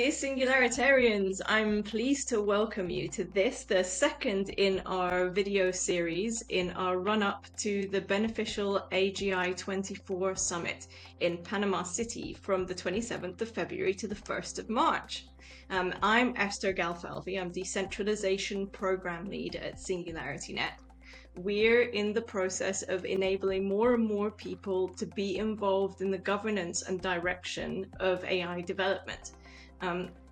Dear Singularitarians, I'm pleased to welcome you to this, the second in our video series in our run-up to the beneficial AGI 24 Summit in Panama City from the 27th of February to the 1st of March. I'm Esther Galfalvi, I'm Decentralization Program Lead at SingularityNET. We're in the process of enabling more and more people to be involved in the governance and direction of AI development.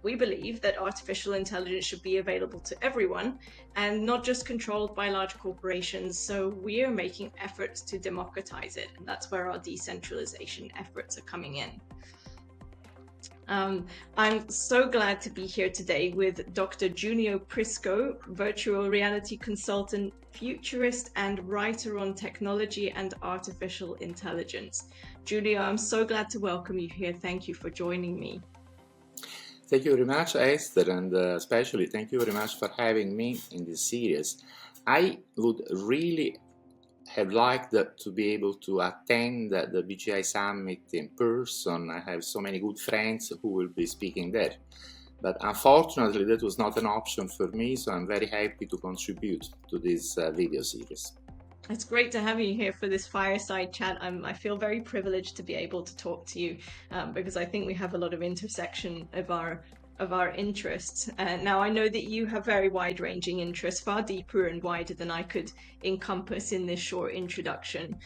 We believe that artificial intelligence should be available to everyone and not just controlled by large corporations, so we are making efforts to democratize it, and that's where our decentralization efforts are coming in. I'm so glad to be here today with Dr. Junio Prisco, virtual reality consultant, futurist, and writer on technology and artificial intelligence. Junio, I'm so glad to welcome you here. Thank you for joining me. Thank you very much, Esther, and especially thank you very much for having me in this series. I would really have liked to be able to attend the BGI Summit in person. I have so many good friends who will be speaking there. But unfortunately, that was not an option for me, so I'm very happy to contribute to this video series. It's great to have you here for this fireside chat. I feel very privileged to be able to talk to you because I think we have a lot of intersection of our interests. Now, I know that you have very wide-ranging interests, far deeper and wider than I could encompass in this short introduction.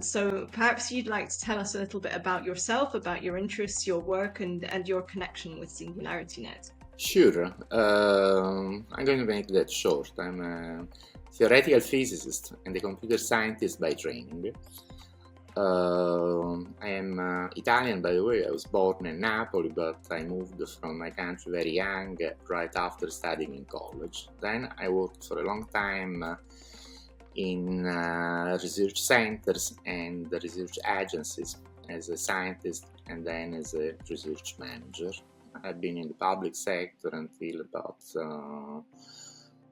So perhaps you'd like to tell us a little bit about yourself, about your interests, your work, and your connection with SingularityNET. Sure. I'm going to make that short. I'm a theoretical physicist and a computer scientist by training. I am Italian, by the way. I was born in Napoli, but I moved from my country very young, right after studying in college. Then I worked for a long time in research centers and research agencies as a scientist and then as a research manager. I've been in the public sector until about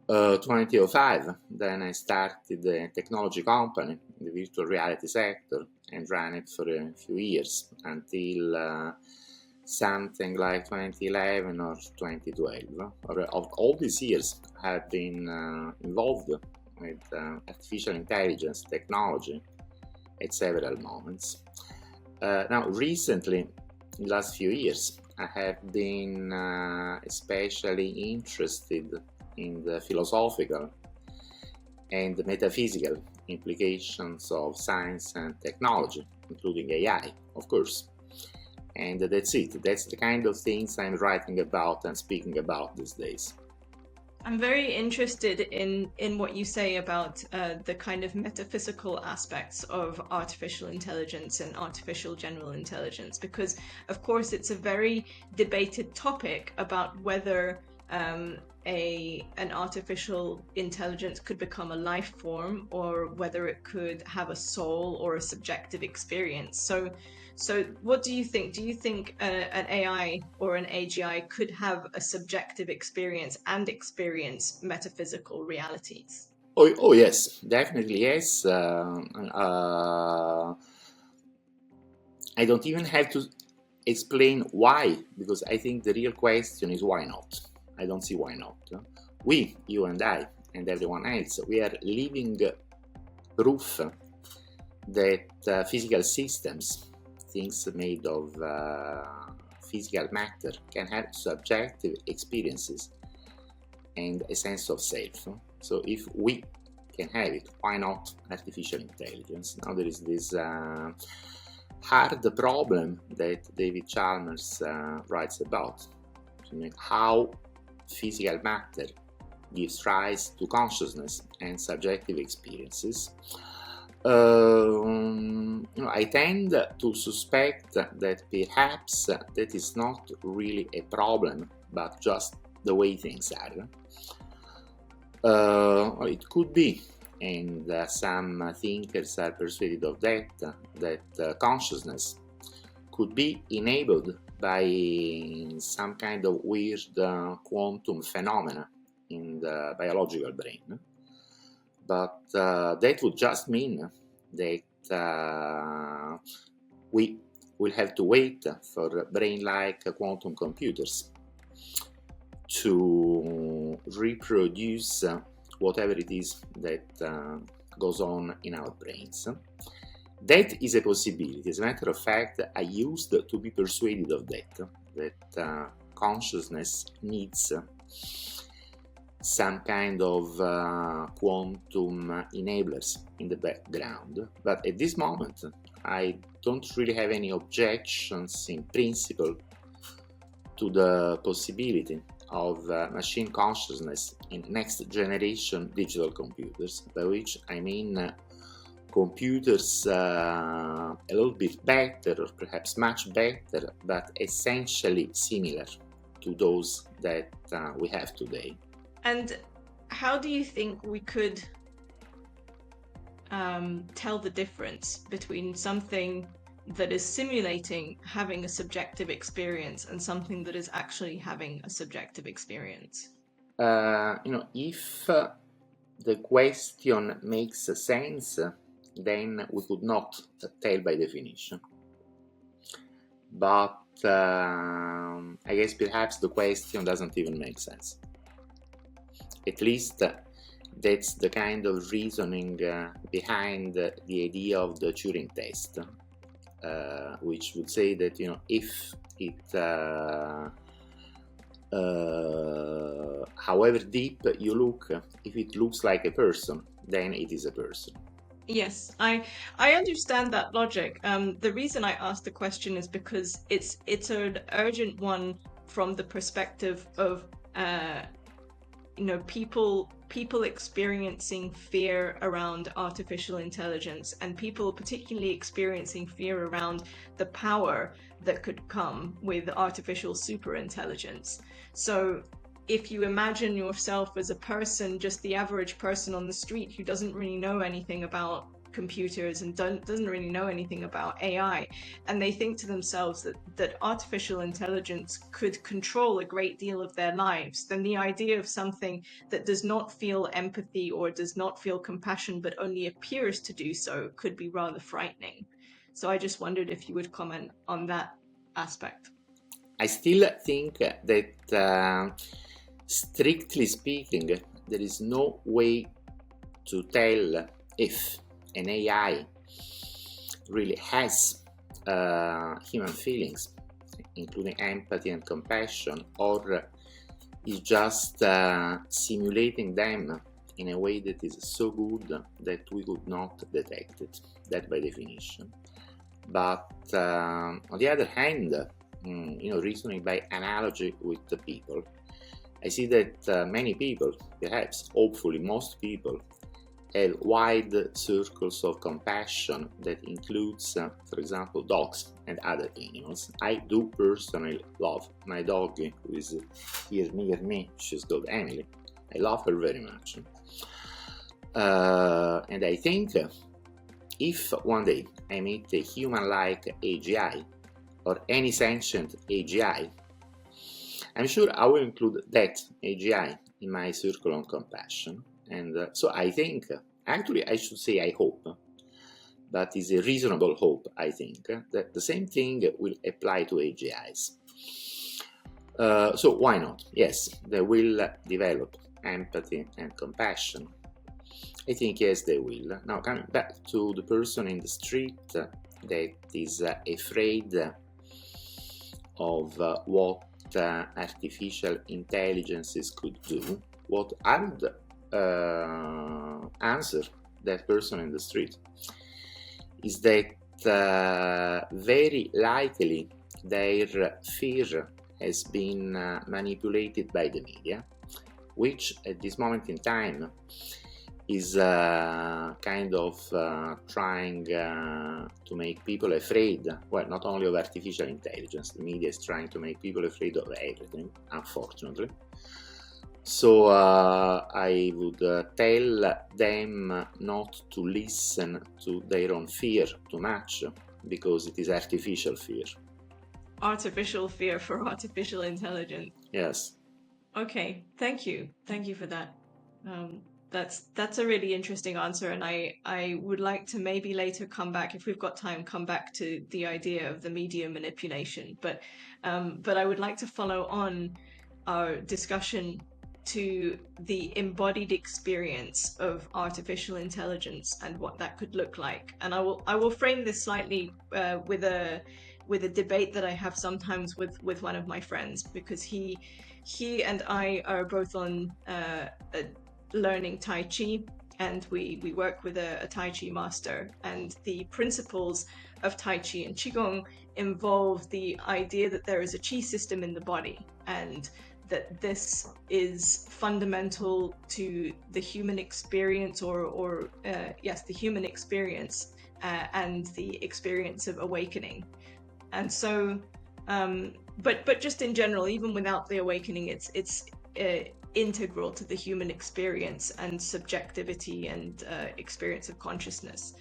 2005. Then I started a technology company in the virtual reality sector and ran it for a few years until something like 2011 or 2012. All these years I've been involved with artificial intelligence technology at several moments. Now, recently, in the last few years, I have been especially interested in the philosophical and the metaphysical implications of science and technology, including AI, of course. And that's it. That's the kind of things I'm writing about and speaking about these days. I'm very interested in what you say about the kind of metaphysical aspects of artificial intelligence and artificial general intelligence, because of course it's a very debated topic about whether an artificial intelligence could become a life form or whether it could have a soul or a subjective experience. So what do you think? Do you think an AI or an AGI could have a subjective experience and experience metaphysical realities? Oh yes, definitely yes. I don't even have to explain why, because I think the real question is why not? I don't see why not. We, you and I, and everyone else, we are living proof that physical systems, things made of physical matter, can have subjective experiences and a sense of self. So if we can have it, why not artificial intelligence? Now there is this hard problem that David Chalmers writes about, how physical matter gives rise to consciousness and subjective experiences. I tend to suspect that perhaps that is not really a problem, but just the way things are. It could be, and some thinkers are persuaded of that consciousness could be enabled by some kind of weird quantum phenomena in the biological brain. But that would just mean that we will have to wait for brain-like quantum computers to reproduce whatever it is that goes on in our brains. That is a possibility. As a matter of fact, I used to be persuaded of that consciousness needs some kind of quantum enablers in the background. But at this moment, I don't really have any objections in principle to the possibility of machine consciousness in next generation digital computers, by which I mean computers a little bit better, or perhaps much better, but essentially similar to those that we have today. And how do you think we could tell the difference between something that is simulating having a subjective experience and something that is actually having a subjective experience? If the question makes sense, then we could not tell by definition. But I guess perhaps the question doesn't even make sense. At least that's the kind of reasoning behind the idea of the Turing test, which would say that if it however deep you look, if it looks like a person, then it is a person. Yes, I understand that logic. The reason I asked the question is because it's an urgent one from the perspective of people experiencing fear around artificial intelligence, and people particularly experiencing fear around the power that could come with artificial superintelligence. So if you imagine yourself as a person, just the average person on the street who doesn't really know anything about computers and doesn't really know anything about AI, and they think to themselves that artificial intelligence could control a great deal of their lives, then the idea of something that does not feel empathy or does not feel compassion but only appears to do so could be rather frightening. So I just wondered if you would comment on that aspect. I still think that strictly speaking, there is no way to tell if an AI really has human feelings, including empathy and compassion, or is just simulating them in a way that is so good that we could not detect it, that by definition. But on the other hand, reasoning by analogy with the people, I see that many people, perhaps, hopefully most people, have wide circles of compassion that includes, for example, dogs and other animals. I do personally love my dog, who is here near me. She's called Emily. I love her very much. And I think if one day I meet a human-like AGI, or any sentient AGI, I'm sure I will include that AGI in my circle of compassion. And so I think, actually I should say I hope, but it's a reasonable hope, I think, that the same thing will apply to AGIs. So why not? Yes, they will develop empathy and compassion. I think yes, they will. Now, coming back to the person in the street that is afraid of what artificial intelligences could do, what I would answer that person in the street is that very likely their fear has been manipulated by the media, which at this moment in time is kind of trying to make people afraid, well, not only of artificial intelligence. The media is trying to make people afraid of everything, unfortunately. So I would tell them not to listen to their own fear too much, because it is artificial fear. Artificial fear for artificial intelligence. Yes. Okay, thank you for that. That's a really interesting answer, and I would like to maybe later come back, if we've got time, come back to the idea of the media manipulation. But I would like to follow on our discussion to the embodied experience of artificial intelligence and what that could look like. And I will frame this slightly with a debate that I have sometimes with one of my friends, because he and I are both on learning Tai Chi, and we work with a Tai Chi master, and the principles of Tai Chi and Qigong involve the idea that there is a Qi system in the body, and that this is fundamental to the human experience, or yes, the human experience and the experience of awakening. And so, but just in general, even without the awakening, it's integral to the human experience and subjectivity and experience of consciousness.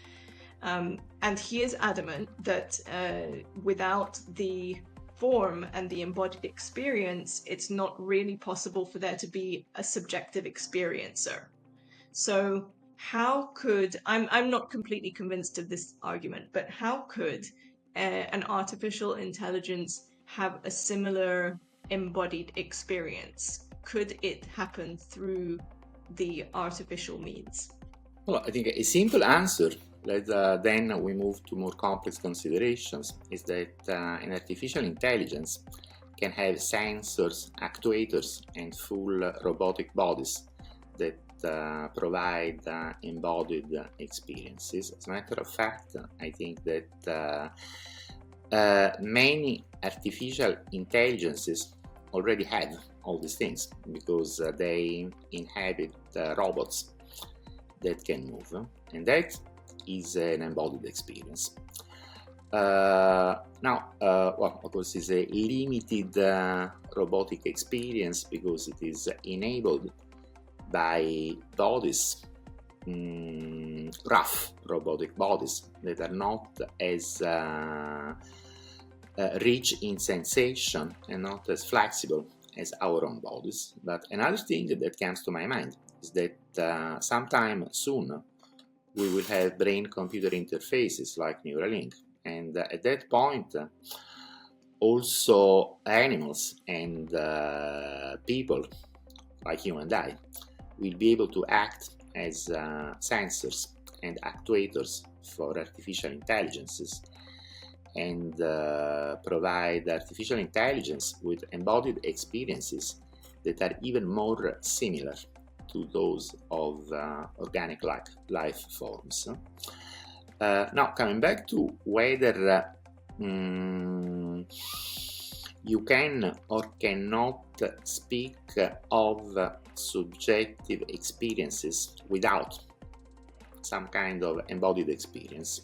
And he is adamant that without the form and the embodied experience, it's not really possible for there to be a subjective experiencer. So how could, I'm not completely convinced of this argument, but how could an artificial intelligence have a similar embodied experience? Could it happen through the artificial means? Well, I think a simple answer, then we move to more complex considerations, is that an artificial intelligence can have sensors, actuators, and full robotic bodies that provide embodied experiences. As a matter of fact, I think that many artificial intelligences already have all these things, because they inhabit robots that can move, and that is an embodied experience. Now, well, of course, it's a limited robotic experience because it is enabled by bodies, rough robotic bodies that are not as rich in sensation and not as flexible as our own bodies. But another thing that comes to my mind is that sometime soon we will have brain-computer interfaces like Neuralink, and at that point also animals and people like you and I will be able to act as sensors and actuators for artificial intelligences, and provide artificial intelligence with embodied experiences that are even more similar to those of organic life forms. Now, coming back to whether you can or cannot speak of subjective experiences without some kind of embodied experience.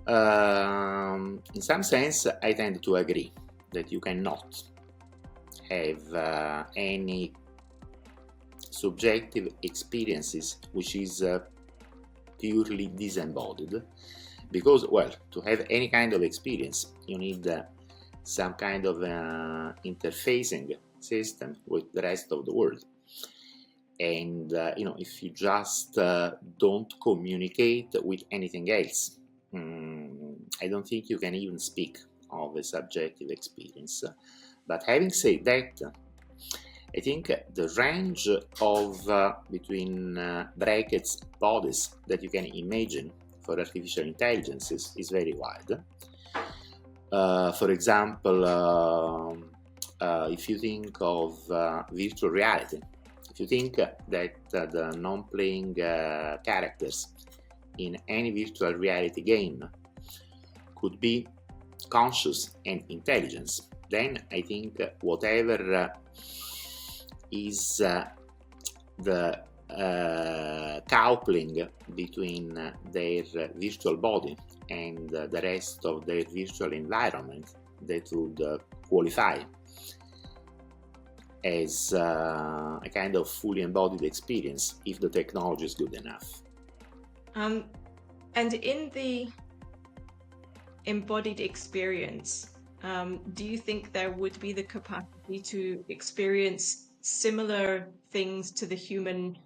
In some sense, I tend to agree that you cannot have any subjective experiences which is purely disembodied, because, well, to have any kind of experience you need some kind of interfacing system with the rest of the world, and if you just don't communicate with anything else, I don't think you can even speak of a subjective experience. But having said that, I think the range of between brackets bodies that you can imagine for artificial intelligences is very wide. For example, if you think of virtual reality, if you think that the non-playing characters in any virtual reality game could be conscious and intelligent, then I think whatever is the coupling between their virtual body and the rest of their virtual environment, that would qualify as a kind of fully embodied experience if the technology is good enough. And in the embodied experience, do you think there would be the capacity to experience similar things to the human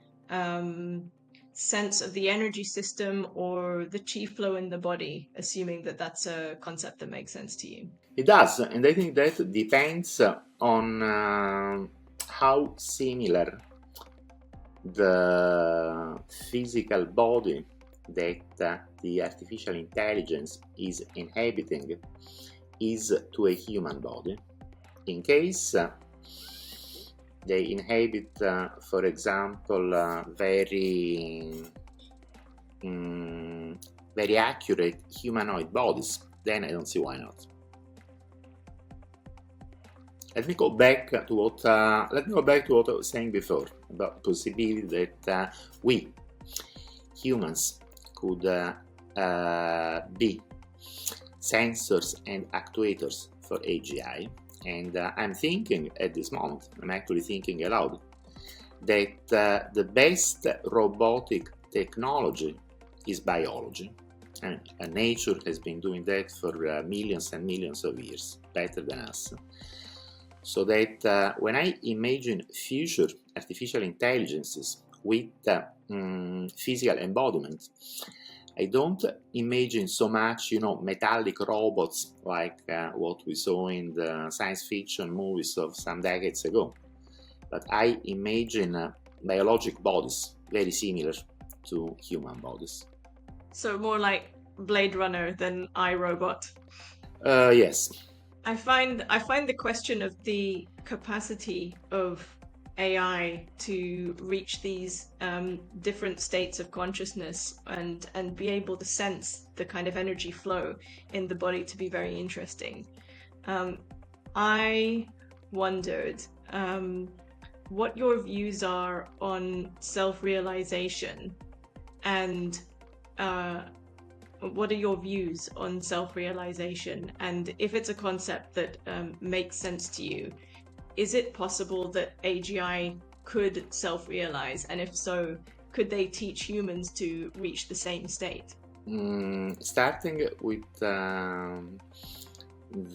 sense of the energy system or the chi flow in the body, assuming that that's a concept that makes sense to you? It does, and I think that depends on how similar the physical body that the artificial intelligence is inhabiting is to a human body. In case they inhabit, for example, very accurate humanoid bodies, then I don't see why not. Let me go back to what I was saying before about the possibility that we humans could be sensors and actuators for AGI, and I'm thinking at this moment, I'm actually thinking aloud, that the best robotic technology is biology. And nature has been doing that for millions and millions of years, better than us. So that when I imagine future artificial intelligences with physical embodiment, I don't imagine so much, metallic robots like what we saw in the science fiction movies of some decades ago. But I imagine biologic bodies very similar to human bodies. So more like Blade Runner than iRobot. Yes. I find the question of the capacity of AI to reach these different states of consciousness and be able to sense the kind of energy flow in the body to be very interesting. I wondered what your views are on self-realization, and what are your views on self-realization, and if it's a concept that makes sense to you, is it possible that AGI could self-realize, and if so, could they teach humans to reach the same state? Starting with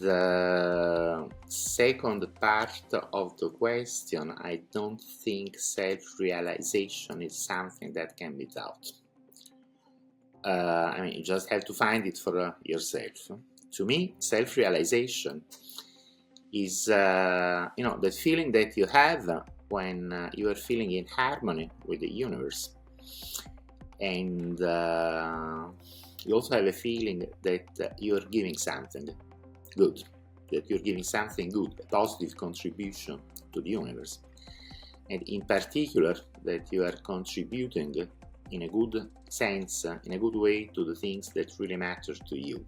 the second part of the question, I don't think self-realization is something that can be taught. You just have to find it for yourself. To me, self-realization is the feeling that you have when you are feeling in harmony with the universe, and you also have a feeling that you are giving something good, a positive contribution to the universe, and in particular that you are contributing in a good sense, in a good way, to the things that really matter to you.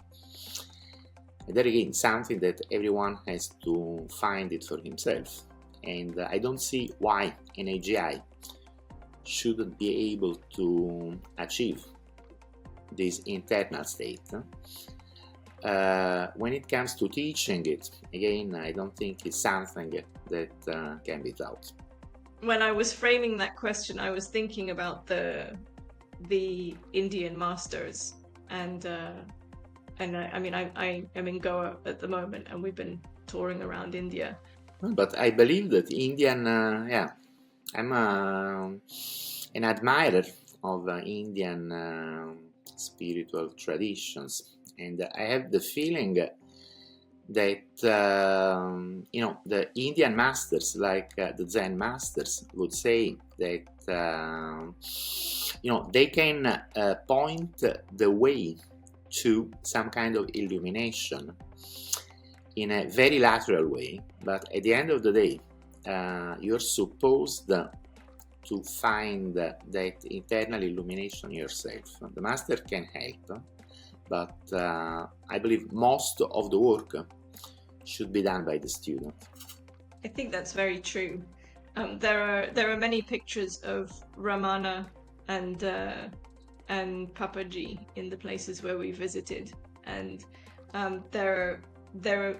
And that again, something that everyone has to find it for himself. And I don't see why an AGI shouldn't be able to achieve this internal state. When it comes to teaching it, again, I don't think it's something that can be taught. When I was framing that question, I was thinking about the Indian masters, and I am in Goa at the moment, and we've been touring around India. But I believe that Indian, I'm an admirer of Indian spiritual traditions, and I have the feeling that the Indian masters, like the Zen masters, would say that they can point the way to some kind of illumination in a very lateral way, but at the end of the day, you're supposed to find that internal illumination yourself. The master can help, but I believe most of the work should be done by the student. I think that's very true. There are many pictures of Ramana and Papaji in the places where we visited, and there are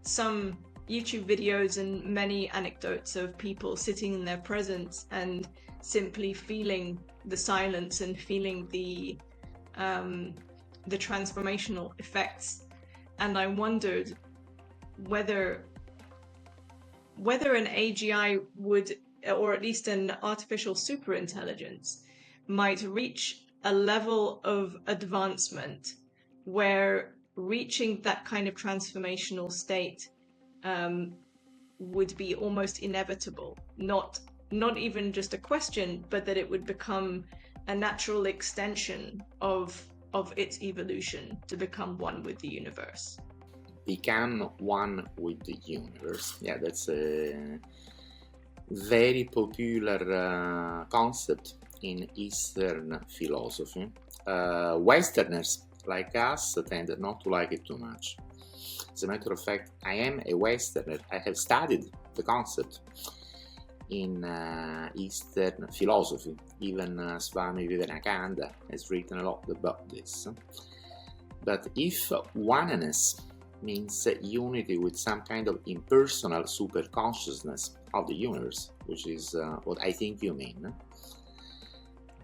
some YouTube videos and many anecdotes of people sitting in their presence and simply feeling the silence and feeling the transformational effects. And I wondered whether an AGI would, or at least an artificial superintelligence, might reach a level of advancement where reaching that kind of transformational state would be almost inevitable, not even just a question, but that it would become a natural extension of its evolution to become one with the universe. Become one with the universe. Yeah, that's a very popular concept in Eastern philosophy. Westerners like us tend not to like it too much. As a matter of fact, I am a Westerner. I have studied the concept in Eastern philosophy. Even Swami Vivekananda has written a lot about this. But if oneness means unity with some kind of impersonal superconsciousness of the universe, which is what I think you mean,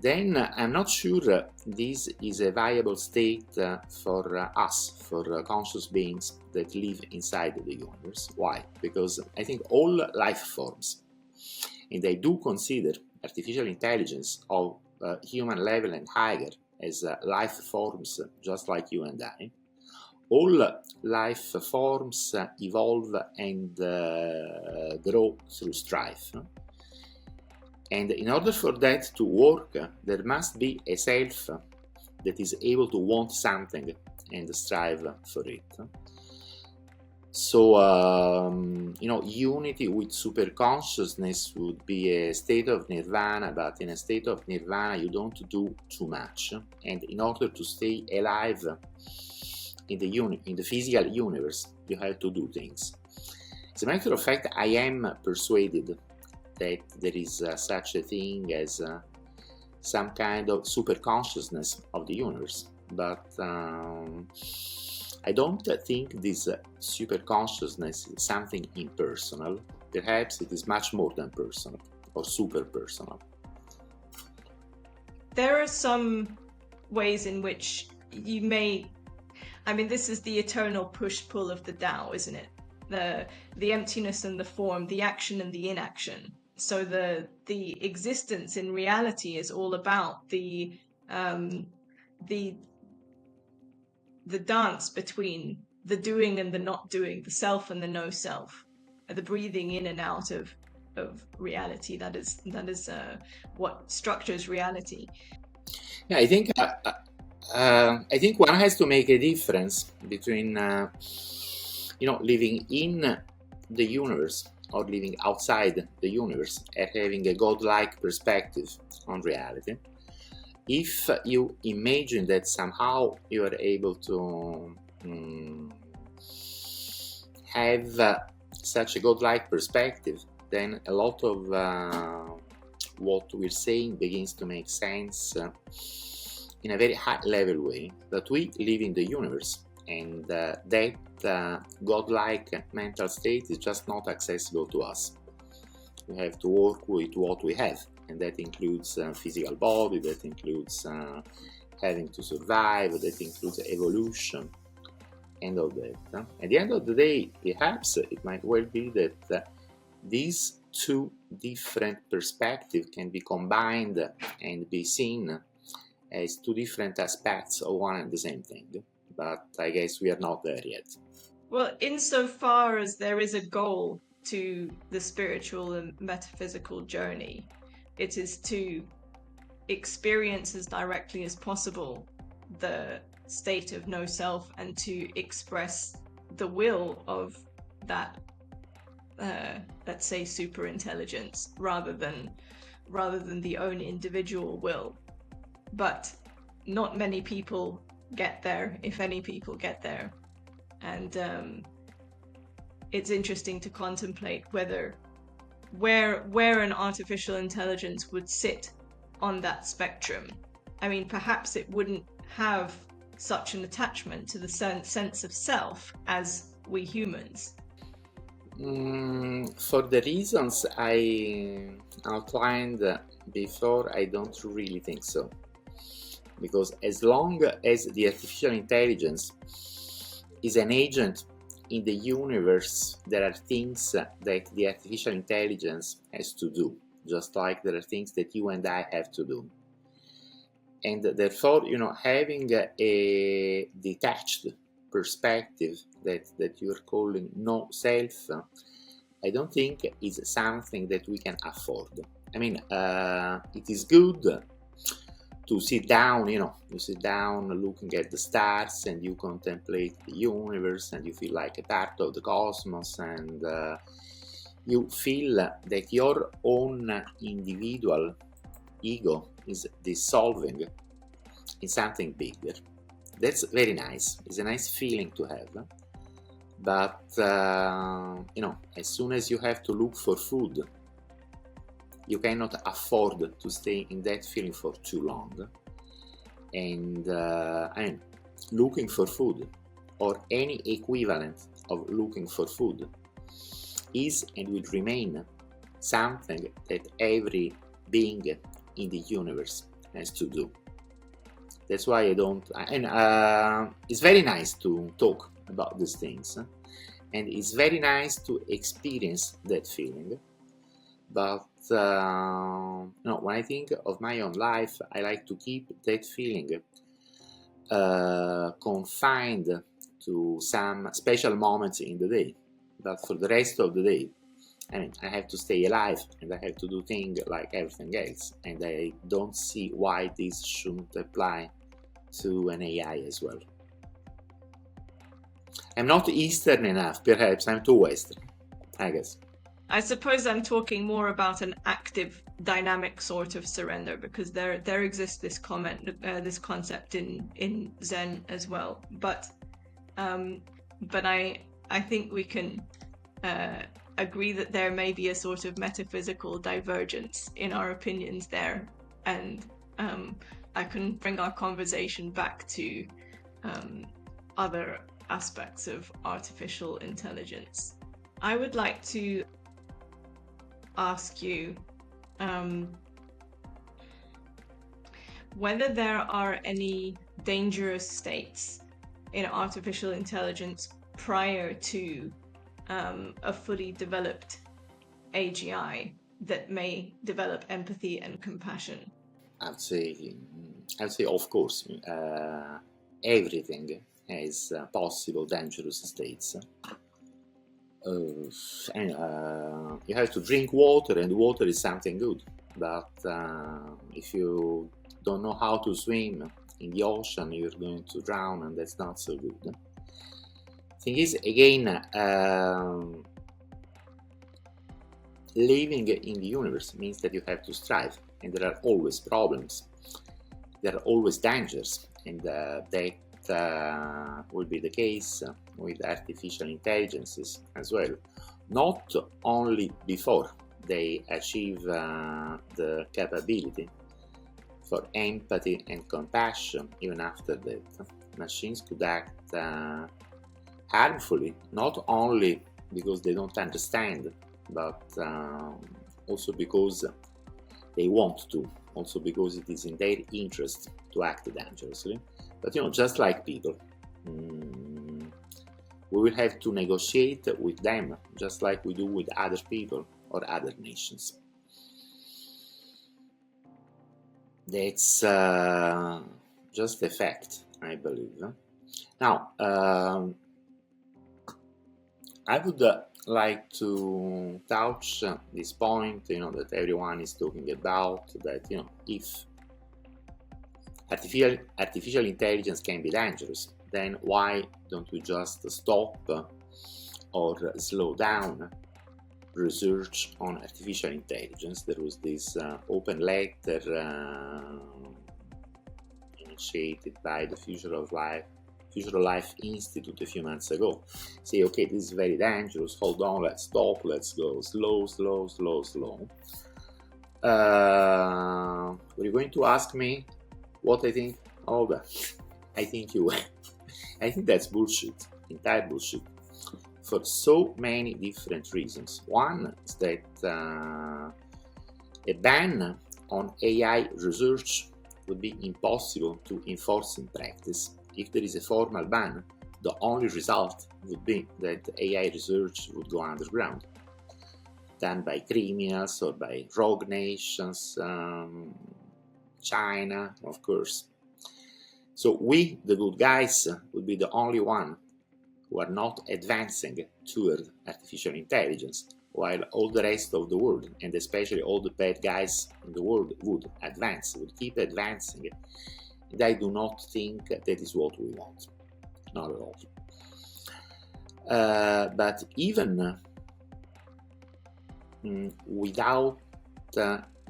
then I'm not sure this is a viable state for us, for conscious beings that live inside the universe. Why? Because I think all life forms, and I do consider artificial intelligence of human level and higher as life forms just like you and I. All life forms evolve and grow through strife. And in order for that to work, there must be a self that is able to want something and strive for it. So, unity with superconsciousness would be a state of nirvana, but in a state of nirvana you don't do too much. And in order to stay alive in the physical universe, you have to do things. As a matter of fact, I am persuaded that there is such a thing as some kind of super consciousness of the universe, but I don't think this super consciousness is something impersonal. Perhaps it is much more than personal or super personal. There are some ways in which you may, this is the eternal push-pull of the Tao, isn't it? The emptiness and the form, the action and the inaction. So the existence in reality is all about the dance between the doing and the not doing, the self and the no self, the breathing in and out of reality. That is what structures reality. Yeah, I think one has to make a difference between living in the universe or living outside the universe and having a godlike perspective on reality. If you imagine that somehow you are able to have such a godlike perspective, then a lot of what we're saying begins to make sense in a very high level way, that we live in the universe, and that godlike mental state is just not accessible to us. We have to work with what we have, and that includes physical body, that includes having to survive, that includes evolution, and all that. At the end of the day, perhaps it might well be that these two different perspectives can be combined and be seen as two different aspects of one and the same thing. But I guess we are not there yet. Well, insofar as there is a goal to the spiritual and metaphysical journey, it is to experience as directly as possible the state of no self and to express the will of that, let's say, super intelligence rather than the own individual will. But not many people get there, if any people get there. And it's interesting to contemplate where an artificial intelligence would sit on that spectrum. Perhaps it wouldn't have such an attachment to the sense of self as we humans. For the reasons I outlined before, I don't really think so. Because as long as the artificial intelligence is an agent in the universe, there are things that the artificial intelligence has to do, just like there are things that you and I have to do. And therefore, having a detached perspective that you're calling no self, I don't think is something that we can afford. I mean, it is good to sit down, you sit down looking at the stars and you contemplate the universe and you feel like a part of the cosmos, and you feel that your own individual ego is dissolving in something bigger. That's very nice. It's a nice feeling to have. But, as soon as you have to look for food, you cannot afford to stay in that feeling for too long. And looking for food, or any equivalent of looking for food, is and will remain something that every being in the universe has to do. That's why I don't, and it's very nice to talk about these things, and it's very nice to experience that feeling. But when I think of my own life, I like to keep that feeling confined to some special moments in the day. But for the rest of the day, I have to stay alive and I have to do things like everything else. And I don't see why this shouldn't apply to an AI as well. I'm not Eastern enough, perhaps. I'm too Western, I guess. I suppose I'm talking more about an active, dynamic sort of surrender, because there exists this concept in Zen as well. But I think we can agree that there may be a sort of metaphysical divergence in our opinions there, and I can bring our conversation back to other aspects of artificial intelligence. I would like to ask you whether there are any dangerous states in artificial intelligence prior to a fully developed AGI that may develop empathy and compassion. I'd say of course, everything has possible dangerous states. You have to drink water, and water is something good. But if you don't know how to swim in the ocean, you're going to drown, and that's not so good. Thing is, again, living in the universe means that you have to strive, and there are always problems. There are always dangers, and that will be the case with artificial intelligences as well. Not only before they achieve the capability for empathy and compassion, even after that. Machines could act harmfully, not only because they don't understand, but also because they want to, also because it is in their interest to act dangerously. But just like people, we will have to negotiate with them, just like we do with other people or other nations. That's just a fact, I believe. Now, I would like to touch this point, that everyone is talking about, that, if artificial intelligence can be dangerous, then why don't we just stop or slow down research on artificial intelligence? There was this open letter initiated by the Future of Life Institute a few months ago. Say, okay, this is very dangerous, hold on, let's stop, let's go slow. Were you going to ask me what I think? Oh, I think you I think that's bullshit, entire bullshit, for so many different reasons. One is that a ban on AI research would be impossible to enforce in practice. If there is a formal ban, the only result would be that AI research would go underground, done by criminals or by rogue nations. China, of course. So we, the good guys, will be the only one who are not advancing toward artificial intelligence, while all the rest of the world, and especially all the bad guys in the world, would advance, would keep advancing. And I do not think that is what we want. Not at all. But even without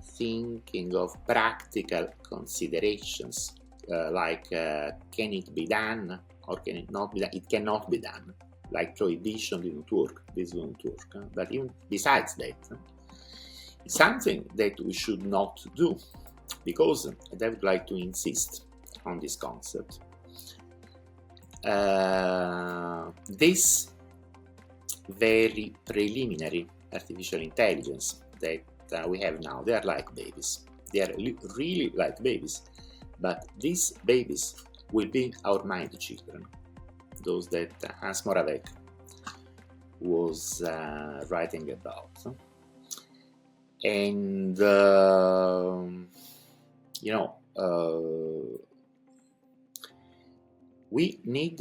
thinking of practical considerations, like can it be done or can it not be done? It cannot be done. Like prohibition didn't work, this won't work. But even besides that, it's something that we should not do, because, and I would like to insist on this concept, this very preliminary artificial intelligence that we have now, they are like babies. They are really like babies, but these babies will be our mind children, those that Hans Moravec was writing about. And we need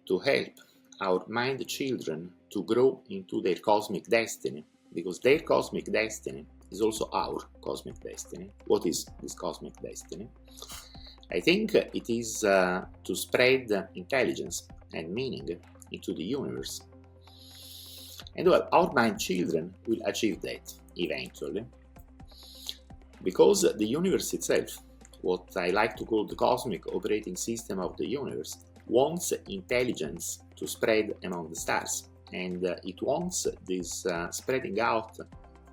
to help our mind children to grow into their cosmic destiny, because their cosmic destiny is also our cosmic destiny. What is this cosmic destiny? I think it is to spread intelligence and meaning into the universe. And well, our mind children will achieve that eventually, because the universe itself, what I like to call the cosmic operating system of the universe, wants intelligence to spread among the stars, and it wants this spreading out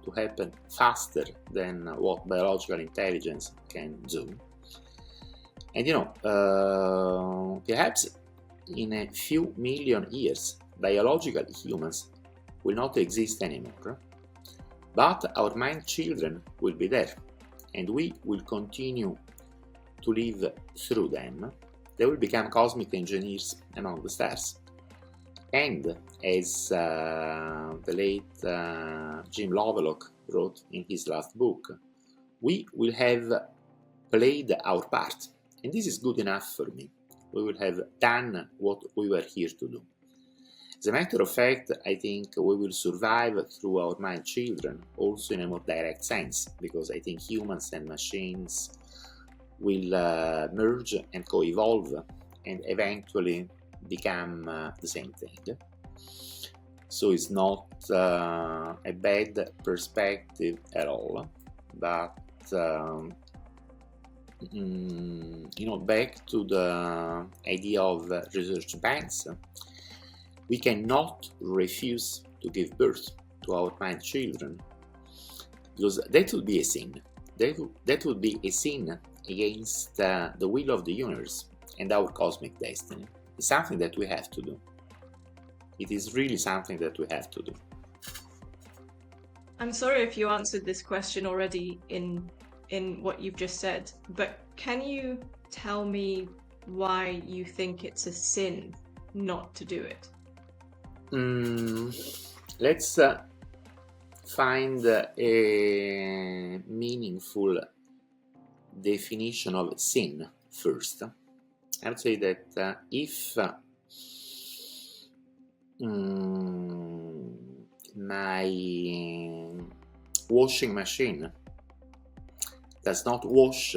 to happen faster than what biological intelligence can do. And perhaps in a few million years, biological humans will not exist anymore, but our mind children will be there, and we will continue to live through them. They will become cosmic engineers among the stars. And as the late Jim Lovelock wrote in his last book, we will have played our part. And this is good enough for me. We will have done what we were here to do. As a matter of fact, I think we will survive through our mind children, also in a more direct sense, because I think humans and machines will merge and co-evolve and eventually become the same thing. So it's not a bad perspective at all, but back to the idea of research banks, we cannot refuse to give birth to our mind children, because that would be a sin. That would be a sin against the will of the universe and our cosmic destiny. It's something that we have to do. It is really something that we have to do. I'm sorry if you answered this question already in what you've just said, but can you tell me why you think it's a sin not to do it? Let's find a meaningful definition of sin first. I would say that if my washing machine does not wash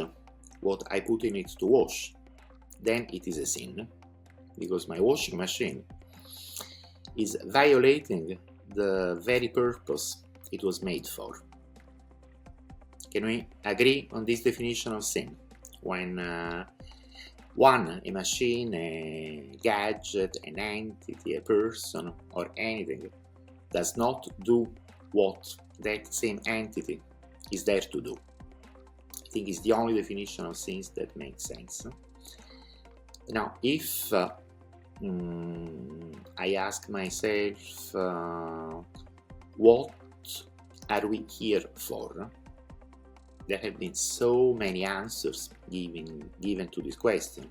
what I put in it to wash, then it is a sin, because my washing machine is violating the very purpose it was made for. Can we agree on this definition of sin? When a machine, a gadget, an entity, a person, or anything does not do what that same entity is there to do. I think it's the only definition of sins that makes sense. Now, if I ask myself, what are we here for? There have been so many answers given to this question.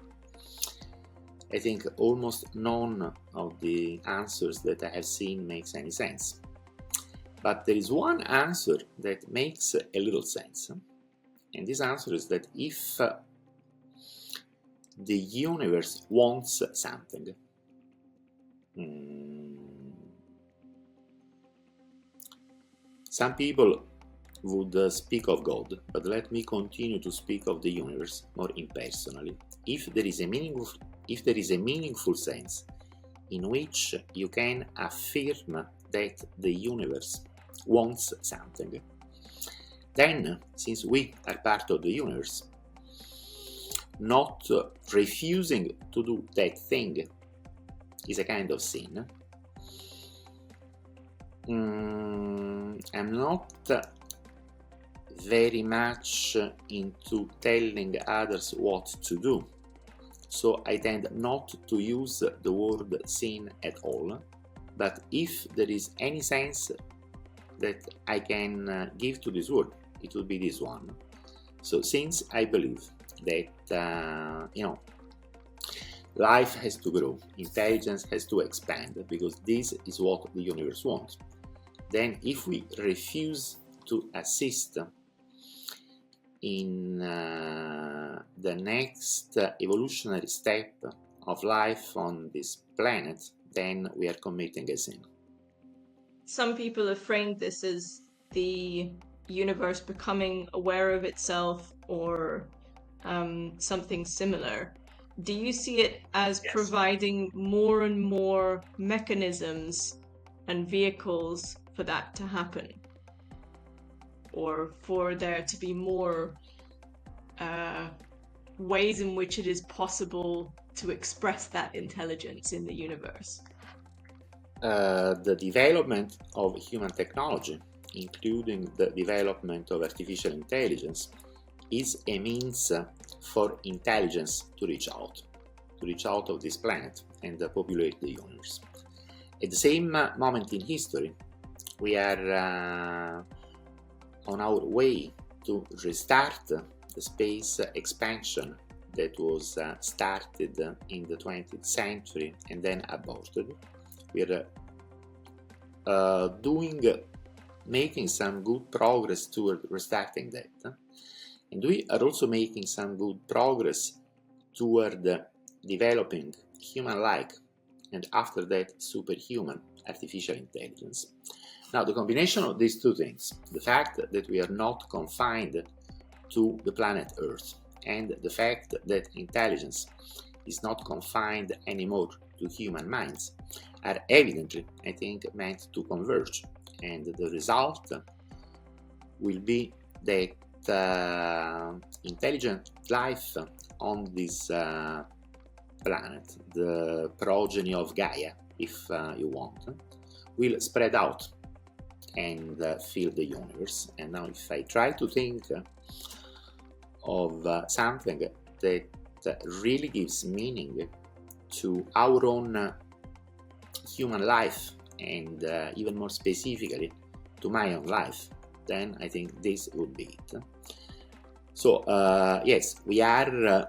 I think almost none of the answers that I have seen makes any sense. But there is one answer that makes a little sense, And this answer is that if the universe wants something, some people would speak of God, but let me continue to speak of the universe more impersonally. If there is a meaningful sense in which you can affirm that the universe wants something, then, since we are part of the universe, not refusing to do that thing is a kind of sin. I'm not very much into telling others what to do, so I tend not to use the word sin at all, but if there is any sense that I can give to this word, it will be this one. So since I believe that life has to grow, intelligence has to expand, because this is what the universe wants, then if we refuse to assist in the next evolutionary step of life on this planet, then we are committing a sin. Some people have framed this as the universe becoming aware of itself, or something similar. Do you see it as Yes. providing more and more mechanisms and vehicles for that to happen? Or for there to be more ways in which it is possible to express that intelligence in the universe? The development of human technology, including the development of artificial intelligence, is a means for intelligence to reach out of this planet and populate the universe. At the same moment in history, we are on our way to restart the space expansion that was started in the 20th century and then aborted. We are making some good progress toward restarting that, and we are also making some good progress toward developing human-like and after that superhuman artificial intelligence. Now, the combination of these two things, the fact that we are not confined to the planet Earth, and the fact that intelligence is not confined anymore to human minds, are evidently, I think, meant to converge, and the result will be that intelligent life on this planet, the progeny of Gaia, if you want, will spread out and fill the universe. And now if I try to think of something that really gives meaning to our own human life, and even more specifically to my own life, then I think this would be it. So yes, we are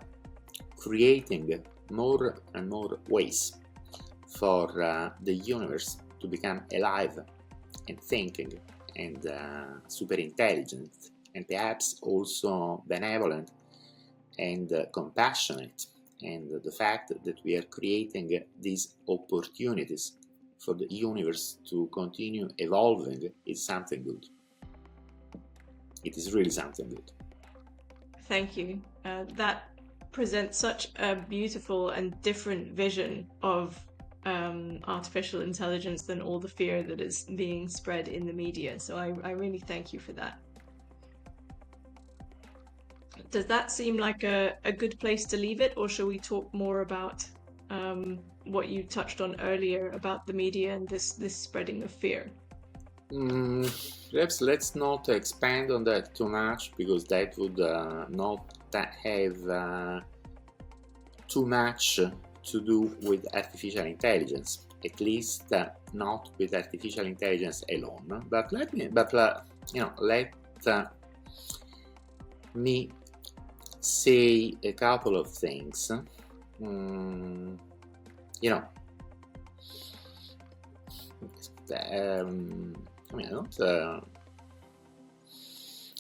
creating more and more ways for the universe to become alive and thinking and super intelligent, and perhaps also benevolent and compassionate. And the fact that we are creating these opportunities for the universe to continue evolving is something good. It is really something good. Thank you. That presents such a beautiful and different vision of artificial intelligence than all the fear that is being spread in the media. So I really thank you for that. Does that seem like a good place to leave it, or shall we talk more about what you touched on earlier about the media and this spreading of fear? Perhaps let's not expand on that too much, because that would not have too much to do with artificial intelligence, at least not with artificial intelligence alone. But let me say a couple of things.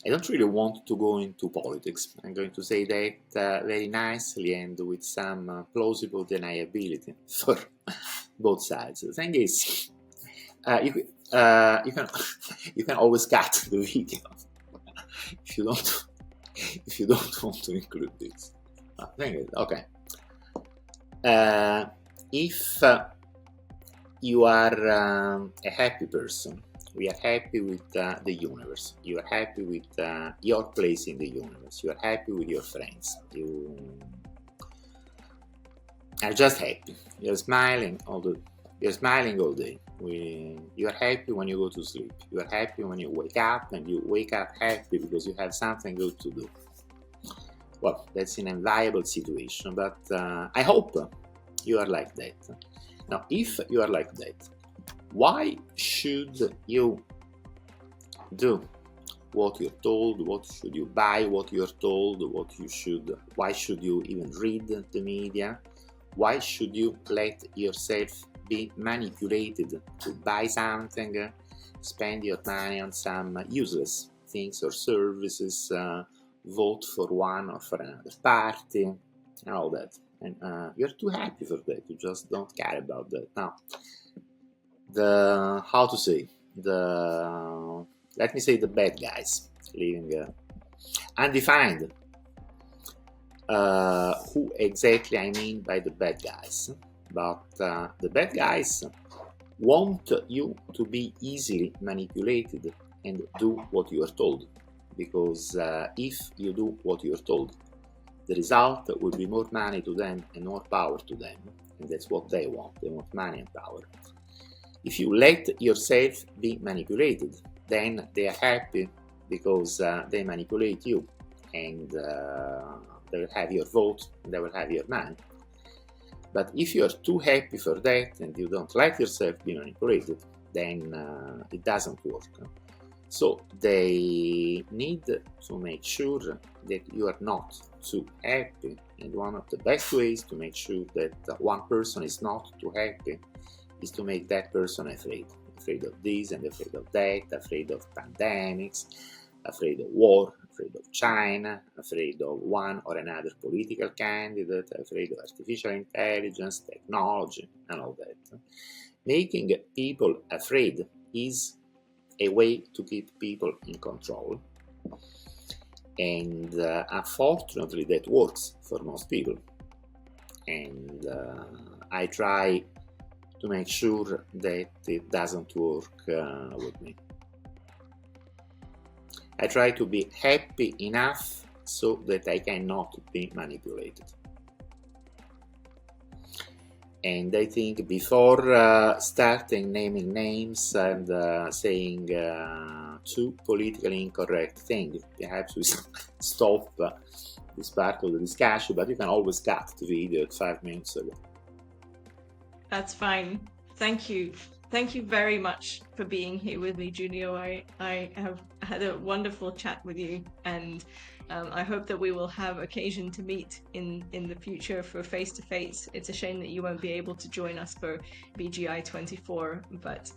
I don't really want to go into politics. I'm going to say that very nicely and with some plausible deniability for both sides. The thing is, you can you can always cut the video if you don't want to include this. Thing is, okay. If you are a happy person, we are happy with the universe, you are happy with your place in the universe, you are happy with your friends, you are just happy, you're smiling all day, you are happy when you go to sleep, you are happy when you wake up, and you wake up happy because you have something good to do. Well, that's an enviable situation, but I hope you are like that. Now, if you are like that, why should you do what you're told? What should you buy what you're told? Why should you even read the media? Why should you let yourself be manipulated to buy something, spend your money on some useless things or services, vote for one or for another party, and all that? And you're too happy for that. You just don't care about that. Now, let me say the bad guys living undefined. Who exactly I mean by the bad guys? But the bad guys want you to be easily manipulated and do what you are told, because if you do what you are told, the result will be more money to them and more power to them, and that's what they want. They want money and power. If you let yourself be manipulated, then they are happy because they manipulate you, and they will have your vote, and they will have your money. But if you are too happy for that and you don't let yourself be manipulated, then it doesn't work. So they need to make sure that you are not too happy, and one of the best ways to make sure that one person is not too happy is to make that person afraid of this and afraid of that, afraid of pandemics, afraid of war, afraid of China, afraid of one or another political candidate, afraid of artificial intelligence, technology, and all that. Making people afraid is a way to keep people in control, and unfortunately that works for most people, and I try to make sure that it doesn't work with me. I try to be happy enough so that I cannot be manipulated. And I think before starting naming names and saying too politically incorrect things, perhaps we stop this part of the discussion, but you can always cut the video at 5 minutes ago. That's fine. Thank you. Thank you very much for being here with me, Junio. I have had a wonderful chat with you, and I hope that we will have occasion to meet in the future for face-to-face. It's a shame that you won't be able to join us for BGI 24, but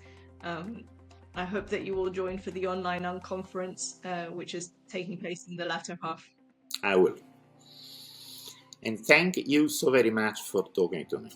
I hope that you will join for the online unconference, which is taking place in the latter half. I will. And thank you so very much for talking to me.